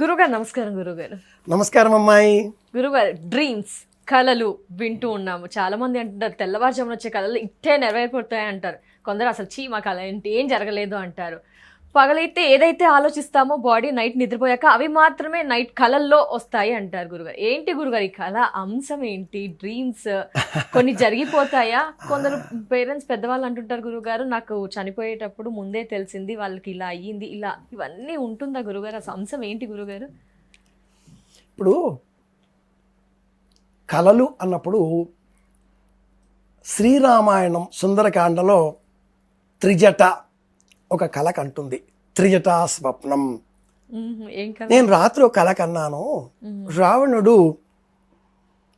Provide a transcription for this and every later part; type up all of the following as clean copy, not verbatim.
గురుగారు నమస్కారం. గురుగారు నమస్కారం అమ్మాయి. గురుగారు డ్రీమ్స్ కళలు వింటూ ఉన్నాము. చాలా మంది అంటారు తెల్లవారుజామున వచ్చే కళలు ఇట్టే నెరవేరిపోతాయి అంటారు. కొందరు అసలు మా కళ ఏంటి ఏం జరగలేదు అంటారు. పగలైతే ఏదైతే ఆలోచిస్తామో బాడీ నైట్ నిద్రపోయాక అవి మాత్రమే నైట్ కళల్లో వస్తాయి అంటారు. గురుగారు ఏంటి గురుగారు ఈ కళ అంశం ఏంటి? డ్రీమ్స్ కొన్ని జరిగిపోతాయా? కొందరు పేరెంట్స్ పెద్దవాళ్ళు అంటుంటారు గురుగారు నాకు చనిపోయేటప్పుడు ముందే తెలిసింది వాళ్ళకి ఇలా అయ్యింది ఇలా, ఇవన్నీ ఉంటుందా గురుగారు? అసలు అంశం ఏంటి గురుగారు? ఇప్పుడు కళలు అన్నప్పుడు శ్రీరామాయణం సుందరకాండలో త్రిజట ఒక కళ కంటుంది. త్రిజటా స్వప్నం. నేను రాత్రి ఒక కళ కన్నాను. రావణుడు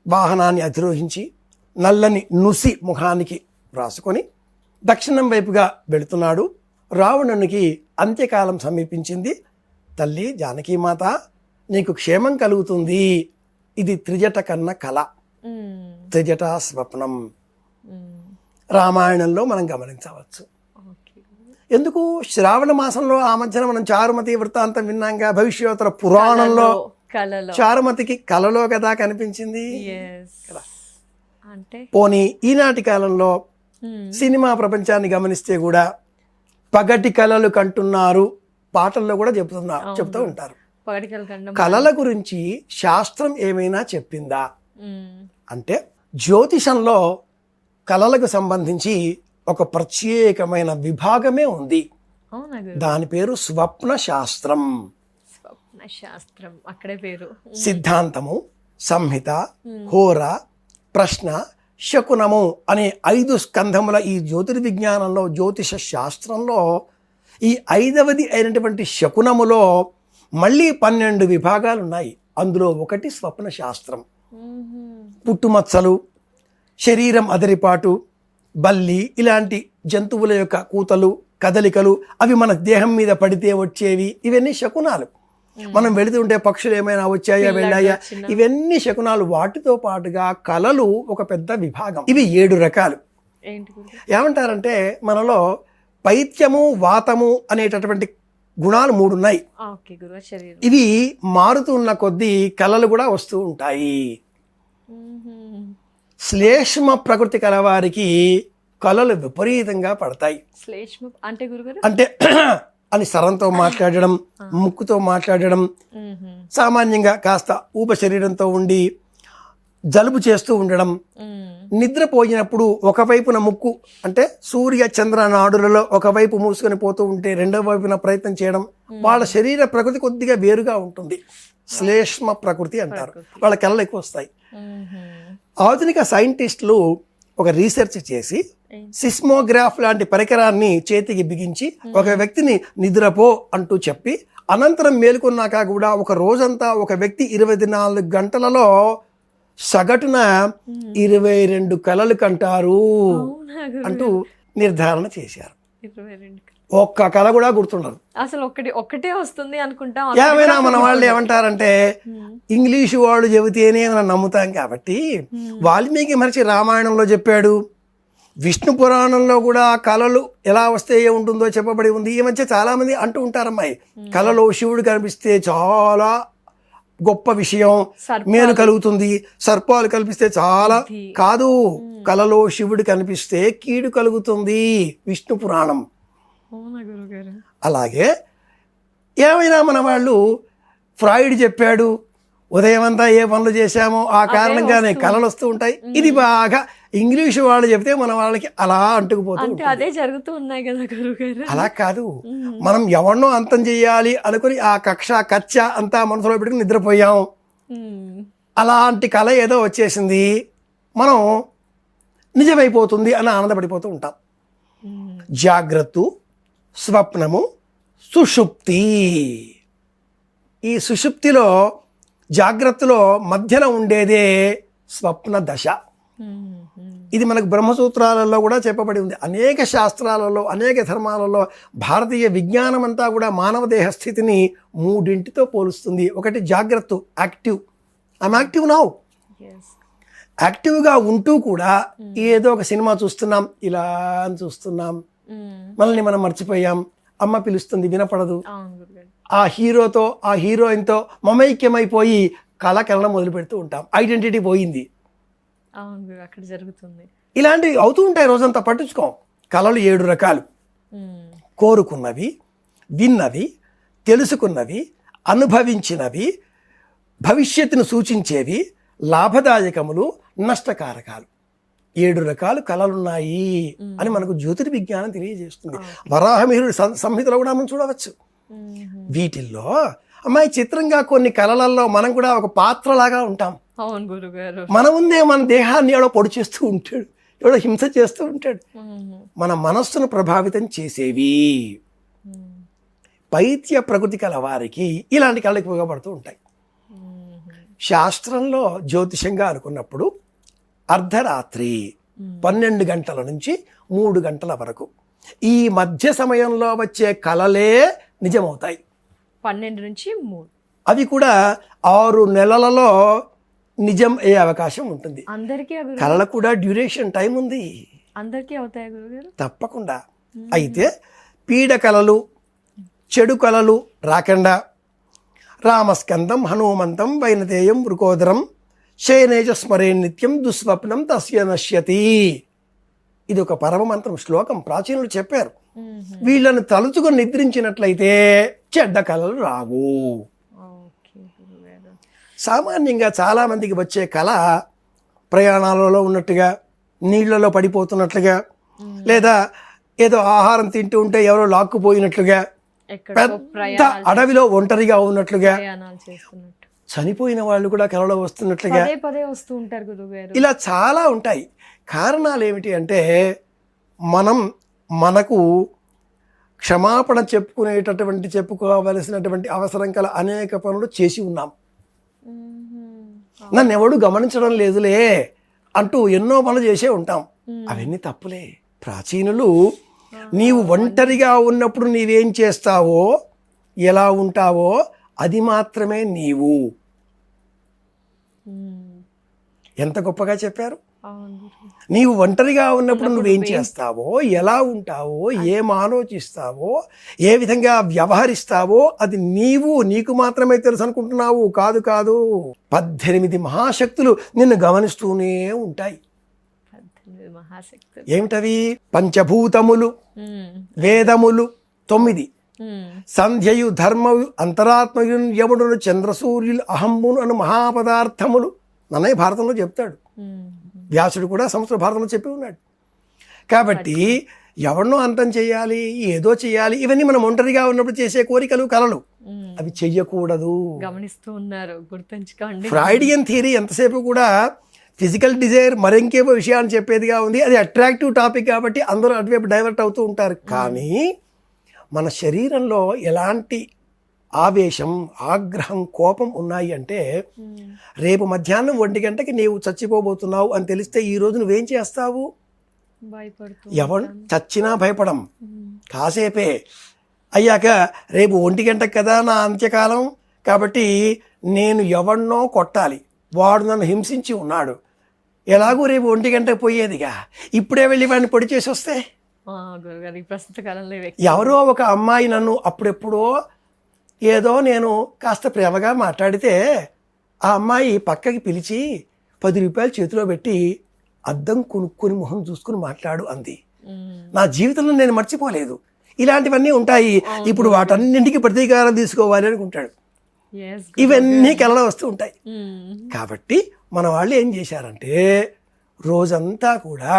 వాహనాన్ని అధిరోహించి నల్లని నుసి ముఖానికి రాసుకొని దక్షిణం వైపుగా వెళుతున్నాడు. రావణునికి అంత్యకాలం సమీపించింది. తల్లి జానకీమాత నీకు క్షేమం కలుగుతుంది. ఇది త్రిజట కన్న కళ, త్రిజటా స్వప్నం. రామాయణంలో మనం గమనించవచ్చు. ఎందుకు శ్రావణ మాసంలో ఆ మధ్యన మనం చారుమతి వృత్తాంతం విన్నాంగా. భవిష్యోత్తర పురాణంలో చారుమతికి కలలో కదా కనిపించింది. పోనీ ఈనాటి కాలంలో సినిమా ప్రపంచాన్ని గమనిస్తే కూడా పగటి కళలు కంటున్నారు, పాటల్లో కూడా చెప్తూ ఉంటారు. కళల గురించి శాస్త్రం ఏమైనా చెప్పిందా అంటే, జ్యోతిషంలో కళలకు సంబంధించి ఒక ప్రత్యేకమైన విభాగమే ఉంది. దాని పేరు స్వప్న శాస్త్రం. అక్కడే పేరు. సిద్ధాంతము, సంహిత, హోర, ప్రశ్న, శకునము అనే 5 స్కంధముల ఈ జ్యోతిర్విజ్ఞానంలో, జ్యోతిష శాస్త్రంలో ఈ 5వది అయినటువంటి శకునములో మళ్ళీ 12 విభాగాలు ఉన్నాయి. అందులో ఒకటి స్వప్న శాస్త్రం. పుట్టుమచ్చలు, శరీరం అదరిపాటు, బల్లి ఇలాంటి జంతువుల యొక్క కూతలు, కదలికలు, అవి మన దేహం మీద పడితే వచ్చేవి, ఇవన్నీ శకునాలు. మనం వెళుతుంటే పక్షులు ఏమైనా వచ్చాయా వెళ్ళాయా, ఇవన్నీ శకునాలు. వాటితో పాటుగా కళలు ఒక పెద్ద విభాగం. ఇవి 7 రకాలు. ఏమంటారంటే మనలో పైత్యము, వాతము అనేటటువంటి గుణాలు 3 ఉన్నాయి. ఇవి మారుతున్న కొద్దీ కళలు కూడా వస్తూ ఉంటాయి. శ్లేష్మ ప్రకృతి కలవారికి కళలు విపరీతంగా పడతాయి. అంటే అని స్వరంతో మాట్లాడడం, ముక్కుతో మాట్లాడడం, సామాన్యంగా కాస్త ఊప శరీరంతో ఉండి జలుబు చేస్తూ ఉండడం, నిద్రపోయినప్పుడు ఒకవైపున ముక్కు అంటే సూర్య చంద్ర నాడులలో ఒకవైపు మూసుకొని పోతూ ఉంటే రెండో వైపున ప్రయత్నం చేయడం. వాళ్ళ శరీర ప్రకృతి కొద్దిగా వేరుగా ఉంటుంది. శ్లేష్మ ప్రకృతి అంటారు. వాళ్ళ కళలు ఎక్కువ వస్తాయి. ఆధునిక సైంటిస్టులు ఒక రీసెర్చ్ చేసి సిస్మోగ్రాఫ్ లాంటి పరికరాన్ని చేతికి బిగించి ఒక వ్యక్తిని నిద్రపో అంటూ చెప్పి అనంతరం మేలుకున్నాక కూడా ఒక రోజంతా ఒక వ్యక్తి 24 గంటలలో సగటున 22 కళలు కంటారు అంటూ నిర్ధారణ చేశారు. ఒక్క కళ కూడా గుర్తుండదు. అసలు ఒక్కటే వస్తుంది అనుకుంటా. ఏమైనా మన వాళ్ళు ఏమంటారంటే ఇంగ్లీషు వాళ్ళు చెబితేనే మనం నమ్ముతాం కాబట్టి. వాల్మీకి మహర్షి రామాయణంలో చెప్పాడు, విష్ణు పురాణంలో కూడా కళలు ఎలా వస్తే ఉంటుందో చెప్పబడి ఉంది. ఈ మధ్య చాలా మంది అంటూ ఉంటారమ్మాయి, కళలో శివుడు కనిపిస్తే చాలా గొప్ప విషయం, మేలు కలుగుతుంది, సర్పాలు కల్పిస్తే చాలా కాదు, కళలో శివుడు కనిపిస్తే కీడు కలుగుతుంది. విష్ణు పురాణం. అలాగే ఏమైనా మన వాళ్ళు ఫ్రాయిడ్ చెప్పాడు, ఉదయం అంతా ఏ పనులు చేశామో ఆ కారణంగానే కళలు వస్తూ ఉంటాయి. ఇది బాగా ఇంగ్లీషు వాళ్ళు చెప్తే మన వాళ్ళకి అలా అంటుకుపోతుంది. అదే జరుగుతూ ఉన్నాయి కదా గురుగారు. అలా కాదు, మనం ఎవరినో అంతం చెయ్యాలి అనుకుని ఆ కచ్చ అంతా మనసులో పెట్టుకుని నిద్రపోయాం. అలాంటి కళ ఏదో వచ్చేసింది, మనం నిజమైపోతుంది అని ఆనందపడిపోతూ ఉంటాం. జాగ్రత్త, స్వప్నము, సుషుప్తి. ఈ సుషుప్తిలో జాగ్రత్తలో మధ్యన ఉండేదే స్వప్న దశ. ఇది మనకు బ్రహ్మసూత్రాలలో కూడా చెప్పబడి ఉంది. అనేక శాస్త్రాలలో, అనేక ధర్మాలలో భారతీయ విజ్ఞానం అంతా కూడా మానవ దేహ స్థితిని 3టితో పోలుస్తుంది. ఒకటి జాగ్రత్త, యాక్టివ్. I'm active now. యాక్టివ్గా ఉంటూ కూడా ఏదో ఒక సినిమా చూస్తున్నాం, ఇలా చూస్తున్నాం, మనల్ని మనం మర్చిపోయాం, అమ్మ పిలుస్తుంది వినపడదు. ఆ హీరోతో ఆ హీరోయిన్తో మమైక్యమైపోయి కళ కలడం మొదలు పెడుతూ ఉంటాం. ఐడెంటిటీ పోయింది. అవును గురువు, అక్కడ జరుగుతుంది. ఇలాంటివి అవుతూ ఉంటాయి, రోజంతా పట్టించుకోం. కళలు 7 రకాలు: కోరుకున్నవి, విన్నవి, తెలుసుకున్నవి, అనుభవించినవి, భవిష్యత్తును సూచించేవి, లాభదాయకములు, నష్టకారకాలు. 7 రకాలు కళలున్నాయి అని మనకు జ్యోతిర్విజ్ఞానం తెలియజేస్తుంది. వరాహమిహిరుడి సంహితలో కూడా మనం చూడవచ్చు. వీటిల్లో అమ్మాయి చిత్రంగా కొన్ని కళలలో మనం కూడా ఒక పాత్రలాగా ఉంటాం. అవును గురుగారు. మన ముందే మన దేహాన్ని ఎవడో పొడి చేస్తూ ఉంటాడు, ఎవడో హింస చేస్తూ ఉంటాడు. మన మనస్సును ప్రభావితం చేసేవి పైత్య ప్రకృతి కల వారికి ఇలాంటి కళలు ఎక్కువగా పడుతూ ఉంటాయి. శాస్త్రంలో జ్యోతిషంగా అనుకున్నప్పుడు అర్ధరాత్రి 12 గంటల నుంచి 3 గంటల వరకు ఈ మధ్య సమయంలో వచ్చే కళలే నిజమవుతాయి. 12 నుంచి 3 అవి కూడా 6 నెలలలో నిజం అయ్యే అవకాశం ఉంటుంది. అందరికీ కళలు కూడా డ్యూరేషన్ టైం ఉంది. అందరికీ అవుతాయి గురుగారు? తప్పకుండా. అయితే పీడ కళలు, చెడు కళలు రాకుండా రామస్కందం, హనుమంతం, వైనతేయం, వృకోదరం, శయనేజ స్మరే నిత్యం దుస్వప్నం తస్య నశ్యతి. ఇది ఒక పరమమంత్రం, శ్లోకం ప్రాచీనులు చెప్పారు. వీళ్ళను తలుచుకొని నిద్రించినట్లయితే చెడ్డ కళలు రావు. సామాన్యంగా చాలామందికి వచ్చే కళ ప్రయాణాలలో ఉన్నట్టుగా, నీళ్లలో పడిపోతున్నట్లుగా, లేదా ఏదో ఆహారం తింటూ ఉంటే ఎవరో లాక్కుపోయినట్లుగా, పెద్ద అడవిలో ఒంటరిగా ఉన్నట్లుగా, చనిపోయిన వాళ్ళు కూడా కళలో వస్తున్నట్లుగా వస్తూ ఉంటారు గురుగారు. ఇలా చాలా ఉంటాయి. కారణాలు ఏమిటి అంటే మనకు క్షమాపణ చెప్పుకోవలసినటువంటి అవసరం కల అనేక పనులు చేసి ఉన్నాం. నన్ను ఎవడు గమనించడం లేదులే అంటూ ఎన్నో పనులు చేసే ఉంటాం. అవన్నీ తప్పులే. ప్రాచీనులు నీవు ఒంటరిగా ఉన్నప్పుడు నీవేం చేస్తావో, ఎలా ఉంటావో అది మాత్రమే నీవు. ఎంత గొప్పగా చెప్పారు. నీవు ఒంటరిగా ఉన్నప్పుడు నువ్వేం చేస్తావో, ఎలా ఉంటావో, ఏం ఆలోచిస్తావో, ఏ విధంగా వ్యవహరిస్తావో అది నీకు మాత్రమే తెలుసు అనుకుంటున్నావు. కాదు కాదు, 18 మహాశక్తులు నిన్ను గమనిస్తూనే ఉంటాయి. ఏమిటవి? పంచభూతములు, వేదములు 9, సంధ్యయు, ధర్మయు, అంతరాత్మయు, యముడును, చంద్రసూర్యులు, అహంబును అను మహాపదార్థములు నన్నయ్య భారతంలో చెప్తాడు. వ్యాసుడు కూడా సంస్కృత భారతంలో చెప్పి ఉన్నాడు. కాబట్టి ఎవరినో అంతం చేయాలి, ఏదో చేయాలి, ఇవన్నీ మనం ఒంటరిగా ఉన్నప్పుడు చేసే కోరికలు, కలలు, అవి చెయ్యకూడదు. గమనిస్తూ ఉన్నారు, గుర్తుంచుకోండి. ఫ్రాయిడియన్ థియరీ ఎంతసేపు కూడా ఫిజికల్ డిజైర్ మరింకేవో విషయాన్ని చెప్పేదిగా ఉంది. అది అట్రాక్టివ్ టాపిక్ కాబట్టి అందరూ అటువైపు డైవర్ట్ అవుతూ ఉంటారు. కానీ మన శరీరంలో ఎలాంటి ఆవేశం, ఆగ్రహం, కోపం ఉన్నాయి అంటే రేపు మధ్యాహ్నం 1 గంటకి నీవు చచ్చిపోబోతున్నావు అని తెలిస్తే ఈ రోజు నువ్వేం చేస్తావు? ఎవరు చచ్చినా భయపడం. కాసేపే అయ్యాక రేపు 1 గంటకి కదా నా అంత్యకాలం, కాబట్టి నేను ఎవరినో కొట్టాలి, వాడు నన్ను హింసించి ఉన్నాడు, ఎలాగూ రేపు 1 గంటకు పోయేదిగా, ఇప్పుడే వెళ్ళి వాడిని పొడి చేసి వస్తే. ఎవరో ఒక అమ్మాయి నన్ను అప్పుడెప్పుడో ఏదో నేను కాస్త ప్రేమగా మాట్లాడితే ఆ అమ్మాయి పక్కకి పిలిచి 10 రూపాయలు చేతిలో పెట్టి అద్దం కొనుక్కొని మొహం చూసుకుని మాట్లాడు అంది. నా జీవితంలో నేను మర్చిపోలేదు. ఇలాంటివన్నీ ఉంటాయి. ఇప్పుడు వాటన్నింటికి ప్రతీకారం తీసుకోవాలి అనుకుంటాడు. ఇవన్నీ కలలో వస్తూ ఉంటాయి. కాబట్టి మన వాళ్ళు ఏం చేశారంటే రోజంతా కూడా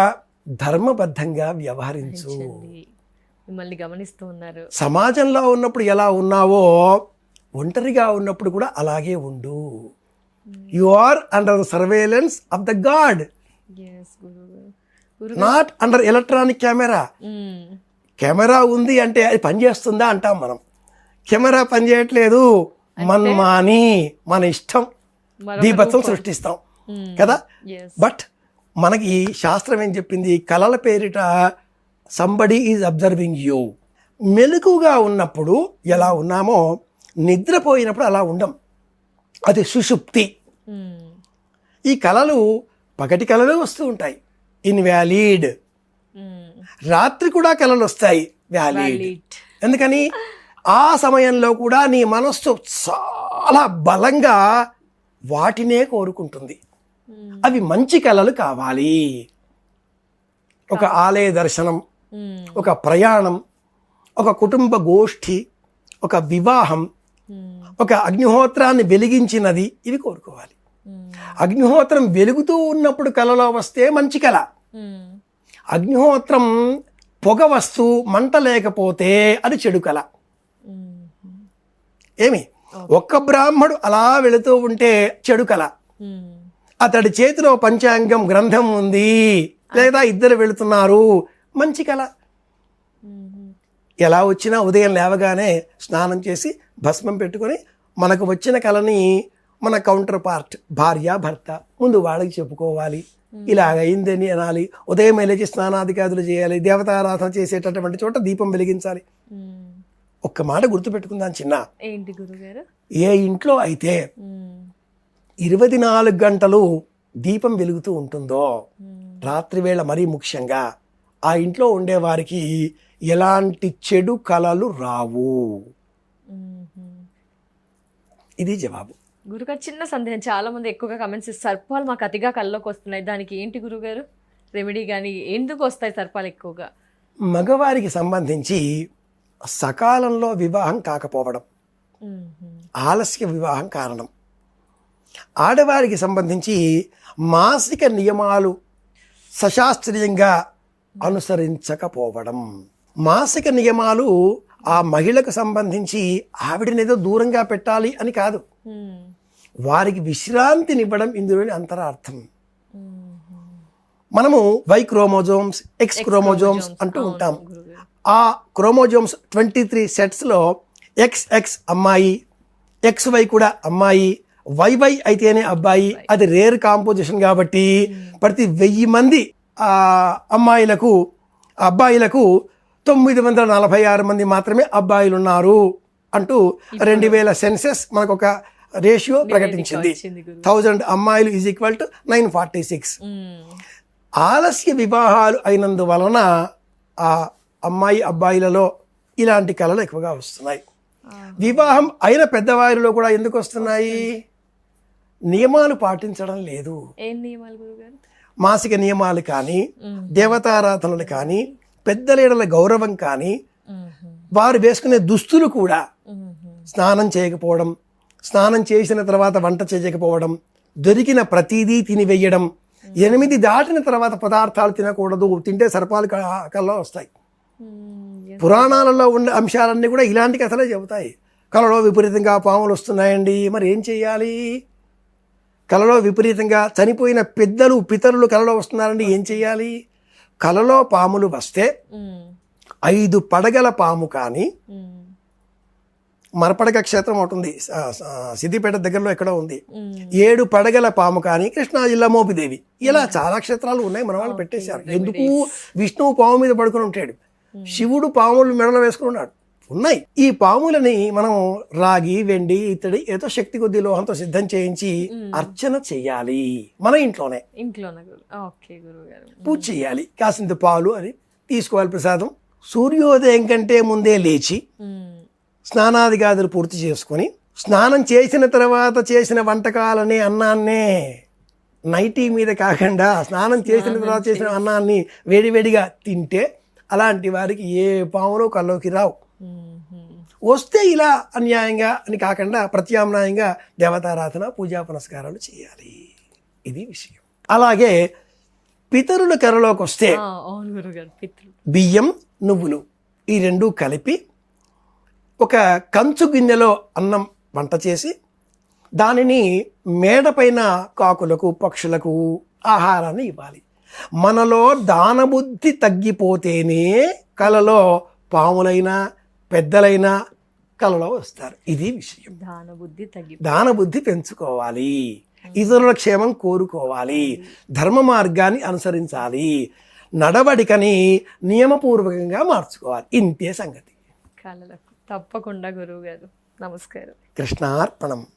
ధర్మబద్ధంగా వ్యవహరించు. మిమ్మల్ని గమనిస్తూ ఉన్నారు. సమాజంలో ఉన్నప్పుడు ఎలా ఉన్నావో ఒంటరిగా ఉన్నప్పుడు కూడా అలాగే ఉండు. You are under the surveillance of the God, not under electronic camera. Camera ఉంది అంటే అది పనిచేస్తుందా అంటాం మనం. కెమెరా పనిచేయట్లేదు, మన్మాని, మన ఇష్టం దీపత్వం సృష్టిస్తాం కదా. బట్ మనకి శాస్త్రం ఏం చెప్పింది? కళల పేరిట సంబడి ఈజ్ అబ్జర్వింగ్ యూ. మెలకుగా ఉన్నప్పుడు ఎలా ఉన్నామో నిద్రపోయినప్పుడు అలా ఉండం. అది సుషుప్తి. ఈ కళలు పగటి కళలు వస్తూ ఉంటాయి, ఇన్వాలిడ్. రాత్రి కూడా కళలు వస్తాయి, వ్యాలిడ్. ఎందుకని? ఆ సమయంలో కూడా నీ మనస్సు చాలా బలంగా వాటినే కోరుకుంటుంది. అవి మంచి కళలు కావాలి. ఒక ఆలయ దర్శనం, ఒక ప్రయాణం, ఒక కుటుంబ గోష్ఠి, ఒక వివాహం, ఒక అగ్నిహోత్రాన్ని వెలిగించినది, ఇవి కోరుకోవాలి. అగ్నిహోత్రం వెలుగుతూ ఉన్నప్పుడు కళలో వస్తే మంచి కళ. అగ్నిహోత్రం పొగ వస్తూ మంట లేకపోతే అది చెడు కళ. ఏమి ఒక్క బ్రాహ్మడు అలా వెళుతూ ఉంటే చెడు కళ. అతడి చేతిలో పంచాంగం గ్రంథం ఉంది, లేదా ఇద్దరు వెళుతున్నారు, మంచి కళ. ఎలా వచ్చినా ఉదయం లేవగానే స్నానం చేసి భస్మం పెట్టుకొని మనకు వచ్చిన కళని మన కౌంటర్ పార్ట్ భార్య భర్త ముందు వాళ్ళకి చెప్పుకోవాలి. ఇలాగైందని అనాలి. ఉదయం లేచి స్నానాధికారులు చేయాలి. దేవతారాధన చేసేటటువంటి చోట దీపం వెలిగించాలి. ఒక్క మాట గుర్తుపెట్టుకుందాం చిన్న, ఏంటి గురుగారు? ఏ ఇంట్లో అయితే 24 గంటలు దీపం వెలుగుతూ ఉంటుందో, రాత్రి వేళ మరీ ముఖ్యంగా, ఆ ఇంట్లో ఉండేవారికి ఎలాంటి చెడు కళలు రావు. ఇది జవాబు. గురుగారు చిన్న సందేహం, చాలా మంది ఎక్కువగా కమెంట్స్ ఇస్తారు, సర్పాలు మాకు అతిగా కళ్ళలోకి వస్తున్నాయి, దానికి ఏంటి గురుగారు రెమెడీ? కానీ ఎందుకు వస్తాయి సర్పాలు ఎక్కువగా? మగవారికి సంబంధించి సకాలంలో వివాహం కాకపోవడం, ఆలస్య వివాహం కారణం. ఆడవారికి సంబంధించి మాసిక నియమాలు సశాస్త్రీయంగా అనుసరించకపోవడం. మాసిక నియమాలు ఆ మహిళకు సంబంధించి ఆవిడనేదో దూరంగా పెట్టాలి అని కాదు, వారికి విశ్రాంతినివ్వడం ఇందులోని అంతరార్థం. మనము వై క్రోమోజోమ్స్, ఎక్స్ క్రోమోజోమ్స్ అంటూ ఉంటాం. ఆ క్రోమోజోమ్స్ 23 సెట్స్లో XX అమ్మాయి, XY కూడా అమ్మాయి, YY అయితేనే అబ్బాయి. అది రేర్ కాంపోజిషన్ కాబట్టి ప్రతి 1000 మంది అమ్మాయిలకు అబ్బాయిలకు 946 మంది మాత్రమే అబ్బాయిలు ఉన్నారు అంటూ 2000 సెన్సెస్ మనకు ఒక రేషియో ప్రకటించింది. 1000 అమ్మాయిలు ఈజ్ ఈక్వల్ టు 946. ఆలస్య వివాహాలు అయినందువలన ఆ అమ్మాయి అబ్బాయిలలో ఇలాంటి కళలు ఎక్కువగా వస్తున్నాయి. వివాహం అయిన పెద్దవారిలో కూడా ఎందుకు వస్తున్నాయి? నియమాలు పాటించడం లేదు. ఏం నియమాలు గురుగారు? మాసిక నియమాలు కానీ, దేవతారాధనలు కానీ, పెద్దలేడల గౌరవం కానీ, వారు వేసుకునే దుస్తులు కూడా, స్నానం చేయకపోవడం, స్నానం చేసిన తర్వాత వంట చేయకపోవడం, దొరికిన ప్రతిదీ తినివేయడం, 8 దాటిన తర్వాత పదార్థాలు తినకూడదు, తింటే సర్పాలు కళ్ళలో వస్తాయి. పురాణాలలో ఉన్న అంశాలన్నీ కూడా ఇలాంటి కథలే చెబుతాయి. కలలో విపరీతంగా పాములు వస్తున్నాయండి, మరి ఏం చేయాలి? కలలో విపరీతంగా చనిపోయిన పెద్దలు పితరులు కలలో వస్తున్నారండి, ఏం చేయాలి? కలలో పాములు వస్తే 5 పడగల పాము కానీ, మరపడగ క్షేత్రం ఒకటి ఉంది సిద్దిపేట దగ్గరలో ఎక్కడో ఉంది, 7 పడగల పాము కానీ, కృష్ణా జిల్లా మోపిదేవి, ఇలా చాలా క్షేత్రాలు ఉన్నాయి. మన వాళ్ళు పెట్టేశారు. ఎందుకు? విష్ణువు పాము మీద పడుకుని ఉంటాడు, శివుడు పాములు మెడలో వేసుకుని ఉన్నాడు. ఉన్నాయి. ఈ పాములని మనం రాగి, వెండి, ఇత్తడి ఏదో శక్తి కొద్ది లోహంతో సిద్ధం చేయించి అర్చన చెయ్యాలి. మన ఇంట్లోనే పూజ చెయ్యాలి. కాసింత పాలు అది తీసుకోవాలి ప్రసాదం. సూర్యోదయం కంటే ముందే లేచి స్నానాదిగాదులు పూర్తి చేసుకొని, స్నానం చేసిన తర్వాత చేసిన వంటకాలనే అన్నాన్నే నైటీ మీద కాకుండా స్నానం చేసిన తర్వాత చేసిన అన్నాన్ని వేడివేడిగా తింటే అలాంటి వారికి ఏ పాములు కల్లోకి రావు. వస్తే ఇలా అన్యాయంగా అని కాకుండా ప్రత్యామ్నాయంగా దేవతారాధన, పూజా పునస్కారాలు చేయాలి. ఇది విషయం. అలాగే పితరుల కరలోకి వస్తే బియ్యం, నువ్వులు ఈ 2 కలిపి ఒక కంచు గిన్నెలో అన్నం వంట చేసి దానిని మేడపైన కాకులకు, పక్షులకు ఆహారాన్ని ఇవ్వాలి. మనలో దానబుద్ధి తగ్గిపోతేనే కలలో పాములైనా పెద్దలైనా కలలో వస్తారు. ఇది విషయం. దానబుద్ధి పెంచుకోవాలి, ఇతరుల క్షేమం కోరుకోవాలి, ధర్మ మార్గాన్ని అనుసరించాలి, నడవడికని నియమపూర్వకంగా మార్చుకోవాలి. ఇంతే సంగతి. తప్పకుండా గురువు గారు. నమస్కారం. కృష్ణార్పణం.